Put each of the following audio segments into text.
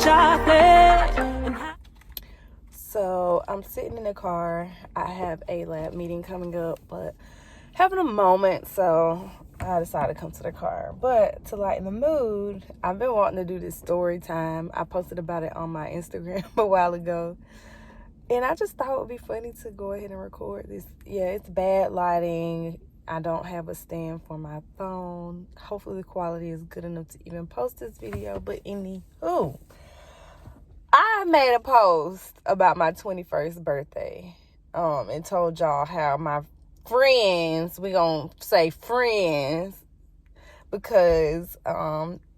chocolate. So I'm sitting in the car. I have a lab meeting coming up, but having a moment, so I decided to come to the car. But to lighten the mood, I've been wanting to do this story time. I posted about it on my Instagram a while ago. And I just thought it would be funny to go ahead and record this. Yeah, it's bad lighting. I don't have a stand for my phone. Hopefully the quality is good enough to even post this video. But anywho, I made a post about my 21st birthday. And told y'all how my friends, we gonna say friends, because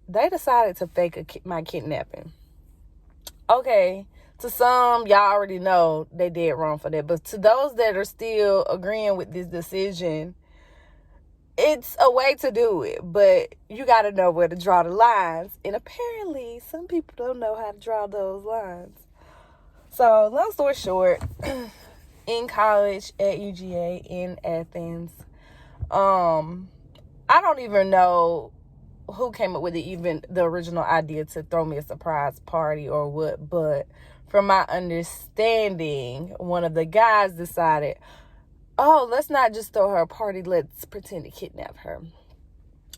they decided to fake my kidnapping. Okay. To some, y'all already know they did wrong for that. But to those that are still agreeing with this decision, it's a way to do it. But you got to know where to draw the lines. And apparently, some people don't know how to draw those lines. So, long story short, in college at UGA in Athens, I don't even know who came up with the original idea to throw me a surprise party or what, but from my understanding, one of the guys decided, oh, let's not just throw her a party, let's pretend to kidnap her.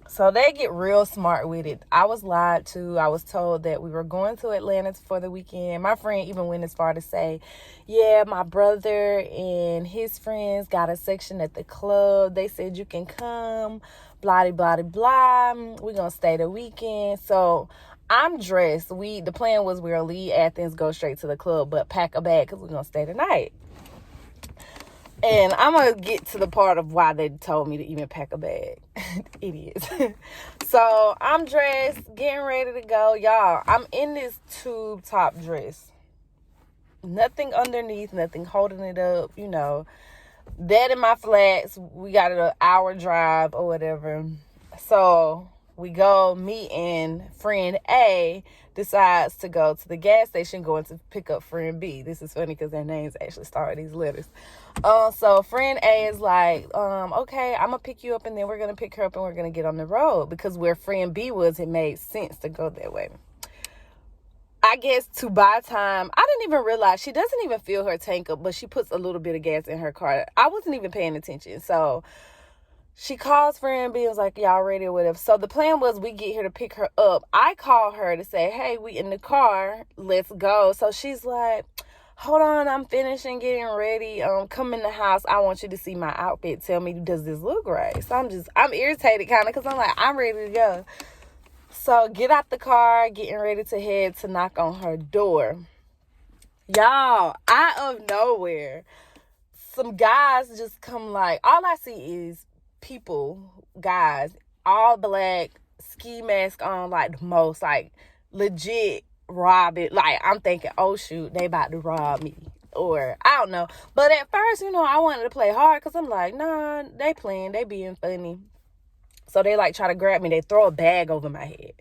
So they get real smart with it. I was lied to. I was told that we were going to Atlanta for the weekend. My friend even went as far to say, yeah, my brother and his friends got a section at the club. They said you can come, blah, blah, blah. We're going to stay the weekend. So I'm dressed. The plan was we'll leave Athens, go straight to the club, but pack a bag because we're going to stay the night. And I'm going to get to the part of why they told me to even pack a bag. Idiots. So I'm dressed, getting ready to go. Y'all, I'm in this tube top dress. Nothing underneath, nothing holding it up, you know. That in my flats, we got an hour drive or whatever. So we go, me and friend A decides to go to the gas station going to pick up friend B. This is funny because their names actually start with these letters. So friend A is like, okay, I'm going to pick you up and then we're going to pick her up and we're going to get on the road, because where friend B was, it made sense to go that way. I guess to buy time, I didn't even realize she doesn't even fill her tank up, but she puts a little bit of gas in her car. I wasn't even paying attention. So she calls friend B and was like, y'all ready or whatever. So the plan was we get here to pick her up. I call her to say, hey, we in the car. Let's go. So she's like, hold on, I'm finishing getting ready. Come in the house. I want you to see my outfit. Tell me, does this look right? So I'm irritated kind of, because I'm like, I'm ready to go. So get out the car, getting ready to head to knock on her door. Y'all, out of nowhere, some guys just come, like, all I see is people, guys, all black, ski mask on, like the most, like legit rob it. Like, I'm thinking, oh shoot, they about to rob me, or I don't know. But at first, I wanted to play hard because I'm like, nah, they playing, they being funny. So they like try to grab me. They throw a bag over my head.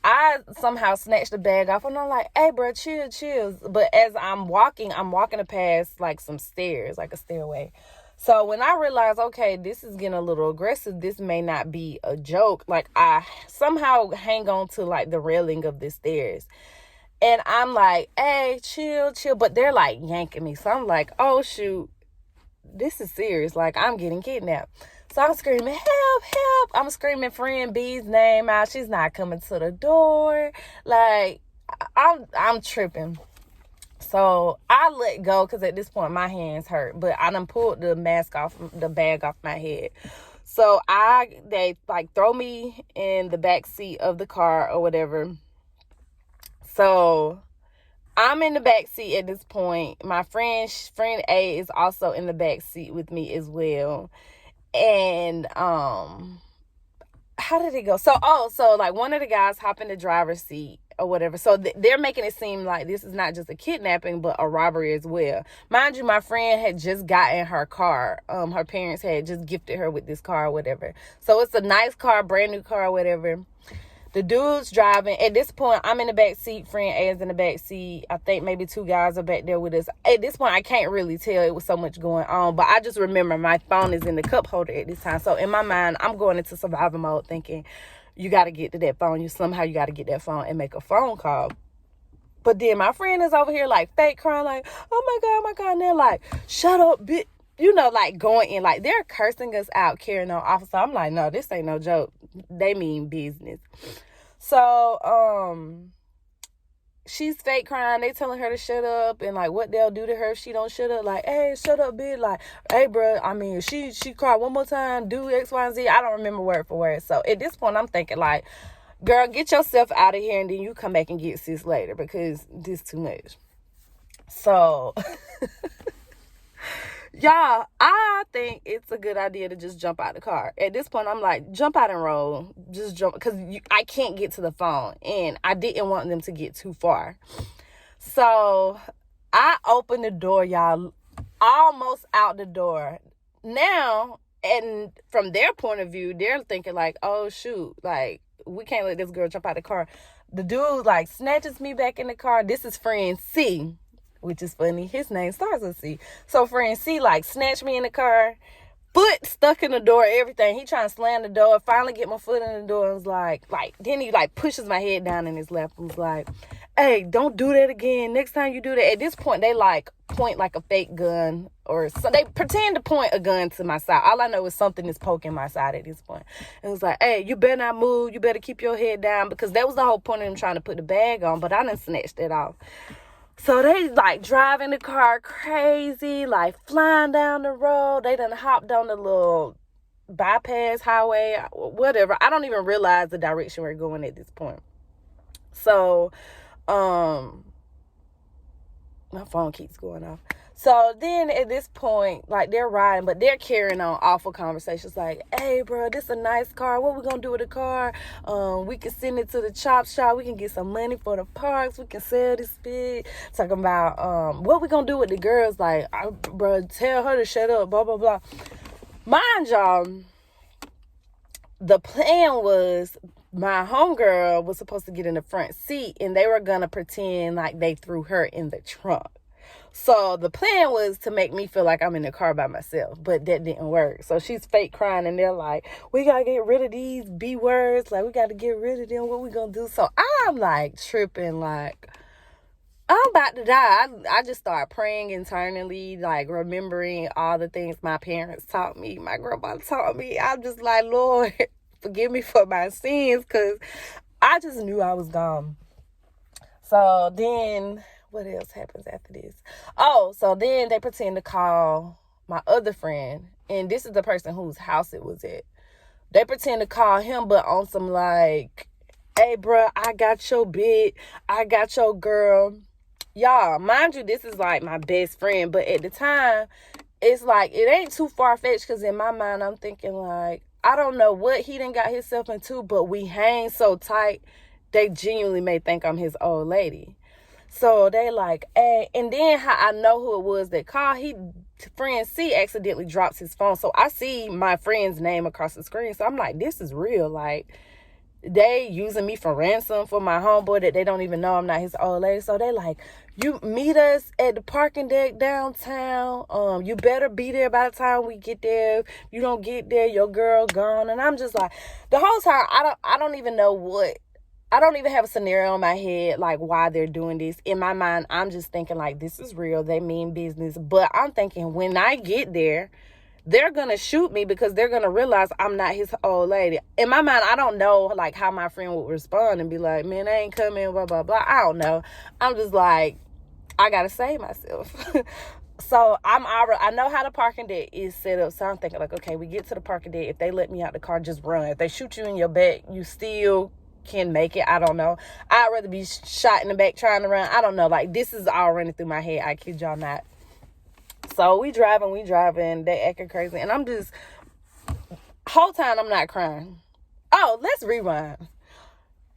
I somehow snatched the bag off and I'm like, hey bro, chill. But as I'm walking past like some stairs, like a stairway. So when I realized, okay, this is getting a little aggressive, this may not be a joke, like I somehow hang on to like the railing of the stairs. And I'm like, hey, chill. But they're like yanking me. So I'm like, oh shoot, this is serious. Like, I'm getting kidnapped. So I'm screaming, help. I'm screaming friend B's name out. She's not coming to the door. Like, I'm tripping. So I let go because at this point my hands hurt. But I done pulled the bag off my head. So they like throw me in the back seat of the car or whatever. So I'm in the back seat at this point. My friend A is also in the back seat with me as well. And how did it go? So like one of the guys hop in the driver's seat or whatever. So they're making it seem like this is not just a kidnapping, but a robbery as well. Mind you, my friend had just gotten her car. Her parents had just gifted her with this car or whatever. So it's a nice car, brand new car or whatever. The dude's driving. At this point, I'm in the back seat. Friend A is in the back seat. I think maybe two guys are back there with us. At this point, I can't really tell. It was so much going on. But I just remember my phone is in the cup holder at this time. So in my mind, I'm going into survival mode thinking, you got to get to that phone. Somehow you got to get that phone and make a phone call. But then my friend is over here like fake crying, like, oh my God. And they're like, shut up, bitch. You know, like going in, like they're cursing us out, carrying on officer. I'm like, no, this ain't no joke. They mean business. So, she's fake crying. They telling her to shut up and like what they'll do to her if she don't shut up. Like, hey, shut up, bitch. Like, hey, bro. I mean, she cried one more time. Do X, Y, and Z. I don't remember word for word. So at this point, I'm thinking like, girl, get yourself out of here and then you come back and get sis later because this too much. So, y'all, I think it's a good idea to just jump out the car. At this point, I'm like, jump out and roll. Just jump, because I can't get to the phone, and I didn't want them to get too far. So I opened the door, y'all, almost out the door. Now, and from their point of view, they're thinking like, oh, shoot, like, we can't let this girl jump out the car. The dude, like, snatches me back in the car. This is friend C, which is funny. His name starts with C. So friend C, like, snatched me in the car, foot stuck in the door, everything. He trying to slam the door. Finally get my foot in the door and was like, then he, like, pushes my head down in his lap and was like, hey, don't do that again. Next time you do that. At this point, they, like, point, like, a fake gun. Or so they pretend to point a gun to my side. All I know is something is poking my side at this point. It was like, hey, you better not move. You better keep your head down. Because that was the whole point of them trying to put the bag on. But I done snatched it off. So they, like, driving the car crazy, like, flying down the road. They done hopped on the little bypass highway, whatever. I don't even realize the direction we're going at this point. So, my phone keeps going off. So then at this point, like, they're riding, but they're carrying on awful conversations like, hey, bro, this a nice car. What we going to do with the car? We can send it to the chop shop. We can get some money for the parks. We can sell this bit. Talking about what we going to do with the girls. Like, bro, tell her to shut up, blah, blah, blah. Mind y'all, the plan was my homegirl was supposed to get in the front seat, and they were going to pretend like they threw her in the trunk. So the plan was to make me feel like I'm in the car by myself, but that didn't work. So she's fake crying, and they're like, we got to get rid of these B words. Like, we got to get rid of them. What we going to do? So I'm like tripping, like, I'm about to die. I just started praying internally, like remembering all the things my parents taught me, my grandma taught me. I'm just like, Lord, forgive me for my sins, because I just knew I was gone. So then, what else happens after this? Oh, so then they pretend to call my other friend, and this is the person whose house it was at. They pretend to call him, but on some like, hey, bro, I got your bit. I got your girl. Y'all, mind you, this is like my best friend, but at the time, it's like, it ain't too far-fetched, because in my mind, I'm thinking like, I don't know what he done got himself into, but we hang so tight, they genuinely may think I'm his old lady. So they like, hey, and then how I know who it was that called, friend C accidentally drops his phone. So I see my friend's name across the screen. So I'm like, this is real. Like, they using me for ransom for my homeboy that they don't even know I'm not his old lady. So they like, you meet us at the parking deck downtown. You better be there by the time we get there. If you don't get there, your girl gone. And I'm just like, the whole time, I don't even know what. I don't even have a scenario in my head, like, why they're doing this. In my mind, I'm just thinking, like, this is real. They mean business. But I'm thinking, when I get there, they're going to shoot me because they're going to realize I'm not his old lady. In my mind, I don't know, like, how my friend would respond and be like, man, I ain't coming, blah, blah, blah. I don't know. I'm just like, I got to save myself. So I know how the parking deck is set up. So I'm thinking, like, okay, we get to the parking deck. If they let me out the car, just run. If they shoot you in your back, you still can make it. I don't know. I'd rather be shot in the back trying to run. I don't know. Like, this is all running through my head. I kid y'all not. So we driving. They acting crazy. And I'm just, whole time I'm not crying. Oh, let's rewind.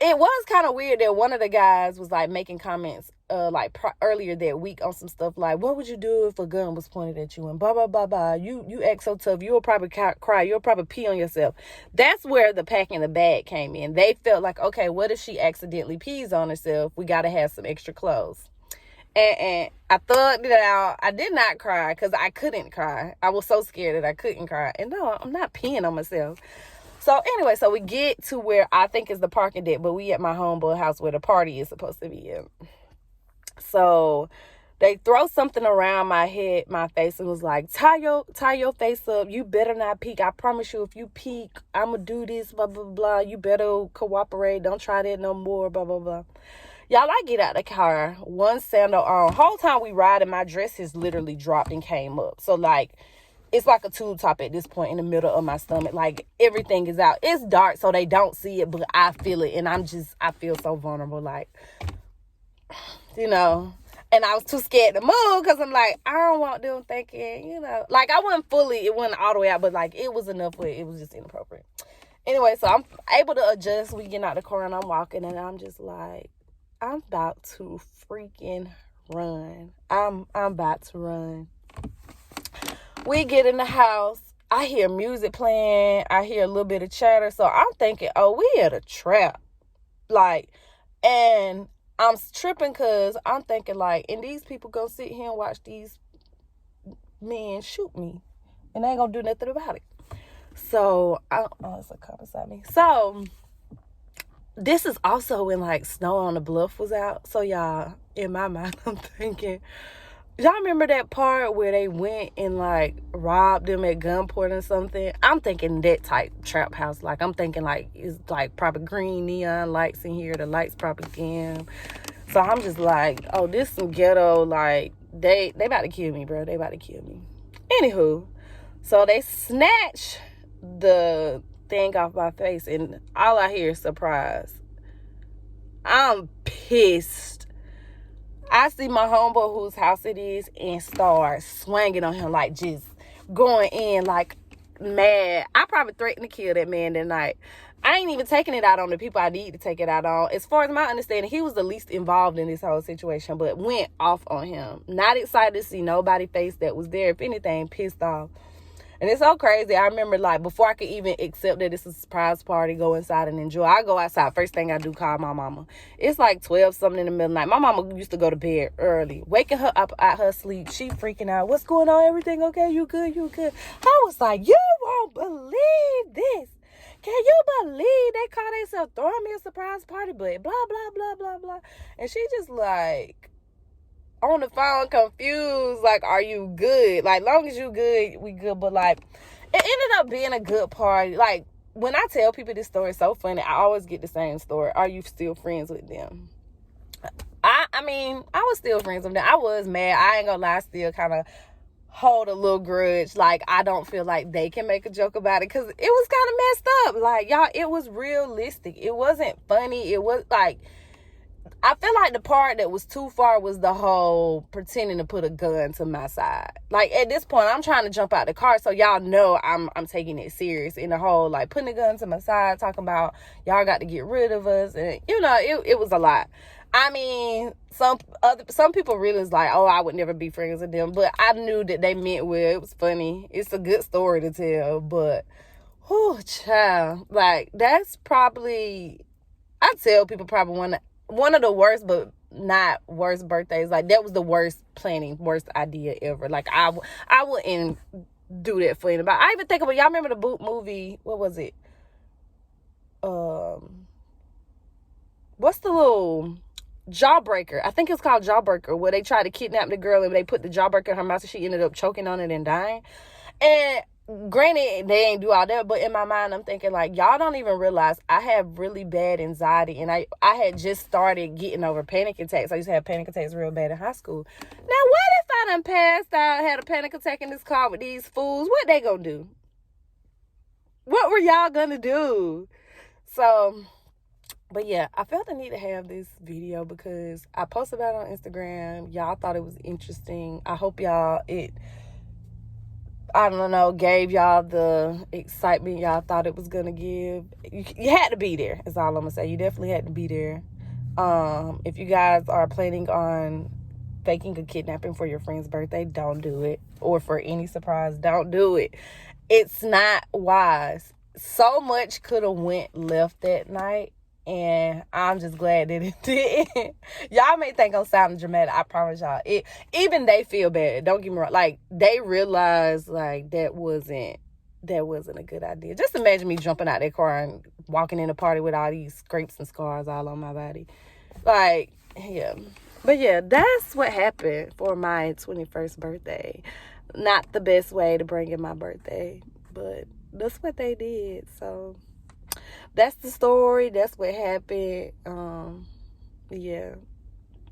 It was kind of weird that one of the guys was like making comments earlier that week on some stuff like, what would you do if a gun was pointed at you, and blah blah blah blah. You act so tough, you'll probably cry, you'll probably pee on yourself. That's where the packing the bag came in. They felt like, okay, what if she accidentally pees on herself? We got to have some extra clothes. And I thugged it out. I did not cry because I couldn't cry. I was so scared that I couldn't cry. And no, I'm not peeing on myself. So anyway, so we get to where I think is the parking deck, but we at my homeboy house where the party is supposed to be at. So they throw something around my head, my face, and was like, tie your face up. You better not peek. I promise you, if you peek, I'ma do this, blah, blah, blah. You better cooperate. Don't try that no more, blah, blah, blah. Y'all, I get out the car, one sandal on. Whole time we riding, my dress has literally dropped and came up. So, like, it's like a tube top at this point in the middle of my stomach. Like, everything is out. It's dark, so they don't see it, but I feel it. And I feel so vulnerable. Like, you know. And I was too scared to move because I'm like, I don't want them thinking, you know. Like, I wasn't fully, it wasn't all the way out, but, like, it was enough where it was just inappropriate. Anyway, so I'm able to adjust. We get out the car and I'm walking and I'm just like, I'm about to freaking run. I'm about to run. We get in the house. I hear music playing. I hear a little bit of chatter. So I'm thinking, oh, we at a trap. Like, and I'm tripping because I'm thinking, like, and these people gonna sit here and watch these men shoot me. And they ain't gonna do nothing about it. So, it's a cop beside me. So, this is also when, like, Snow on the Bluff was out. So, y'all, in my mind, I'm thinking, y'all remember that part where they went and, like, robbed them at gunpoint or something? I'm thinking that type trap house. Like, I'm thinking, like, it's, like, probably green neon lights in here. The lights probably dim. So, I'm just like, oh, this some ghetto, like, they about to kill me, bro. They about to kill me. Anywho, so they snatch the thing off my face, and all I hear is surprise. I'm pissed. I see my homeboy whose house it is and start swinging on him, like just going in like mad. I probably threatened to kill that man that night. I ain't even taking it out on the people I need to take it out on. As far as my understanding, he was the least involved in this whole situation, but went off on him. Not excited to see nobody face that was there. If anything, pissed off. And it's so crazy. I remember, like, before I could even accept that it's a surprise party, go inside and enjoy. I go outside. First thing I do, call my mama. It's like 12 something in the middle of the night. My mama used to go to bed early. Waking her up out her sleep. She freaking out. What's going on? Everything okay? You good? You good? I was like, you won't believe this. Can you believe they call themselves throwing me a surprise party? But blah, blah, blah, blah, blah. And she just like, on the phone confused, like, are you good? Like, long as you good, we good. But like, it ended up being a good party. Like, when I tell people this story, it's so funny. I always get the same story. Are you still friends with them? I mean, I was still friends with them. I was mad. I ain't gonna lie, I still kind of hold a little grudge. Like, I don't feel like they can make a joke about it because it was kind of messed up. Like, y'all, it was realistic. It wasn't funny. It was like, I feel like the part that was too far was the whole pretending to put a gun to my side. Like, at this point, I'm trying to jump out the car, so y'all know I'm taking it serious. In the whole, like, putting a gun to my side, talking about y'all got to get rid of us. And, you know, it was a lot. I mean, some people really was like, oh, I would never be friends with them. But I knew that they meant well. It was funny. It's a good story to tell. But, whew, child. Like, that's probably, I tell people probably one of the worst, but not worst birthdays. Like, that was the worst planning, worst idea ever. Like, I wouldn't do that for anybody. I even think about, y'all remember the Boot movie? What was it? What's the little Jawbreaker? I think it's called Jawbreaker, where they tried to kidnap the girl and they put the jawbreaker in her mouth and she ended up choking on it and dying. And granted, they ain't do all that, but in my mind, I'm thinking, like, y'all don't even realize I have really bad anxiety, and I had just started getting over panic attacks. I used to have panic attacks real bad in high school. Now, what if I done passed out, had a panic attack in this car with these fools? What they gonna do? What were y'all gonna do? So, but yeah, I felt the need to have this video because I posted about it on Instagram. Y'all thought it was interesting. I hope y'all, I don't know, gave y'all the excitement y'all thought it was gonna give. You had to be there, is all I'm gonna say. You definitely had to be there. If you guys are planning on faking a kidnapping for your friend's birthday, don't do it. Or for any surprise, don't do it. It's not wise. So much could have went left that night, and I'm just glad that it didn't. Y'all may think I'm sounding dramatic. I promise y'all. Even they feel bad. Don't get me wrong. Like, they realize, like, that wasn't a good idea. Just imagine me jumping out that car and walking in a party with all these scrapes and scars all on my body. Like, yeah. But yeah, that's what happened for my 21st birthday. Not the best way to bring in my birthday, but that's what they did. So that's the story. That's what happened. Yeah,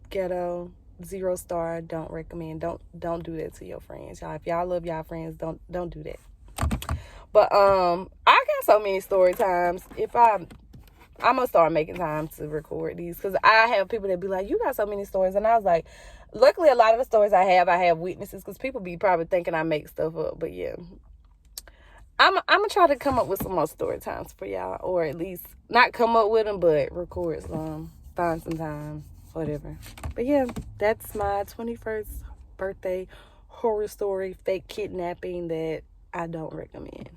ghetto, 0 star. Don't recommend. Don't do that to your friends, y'all. If y'all love y'all friends, don't do that. But I got so many story times. If I'm gonna start making time to record these, because I have people that be like, you got so many stories, and I was like, luckily a lot of the stories I have witnesses, because people be probably thinking I make stuff up. But yeah, I'm gonna try to come up with some more story times for y'all, or at least not come up with them, but record some, find some time, whatever. But yeah, that's my 21st birthday horror story, fake kidnapping that I don't recommend.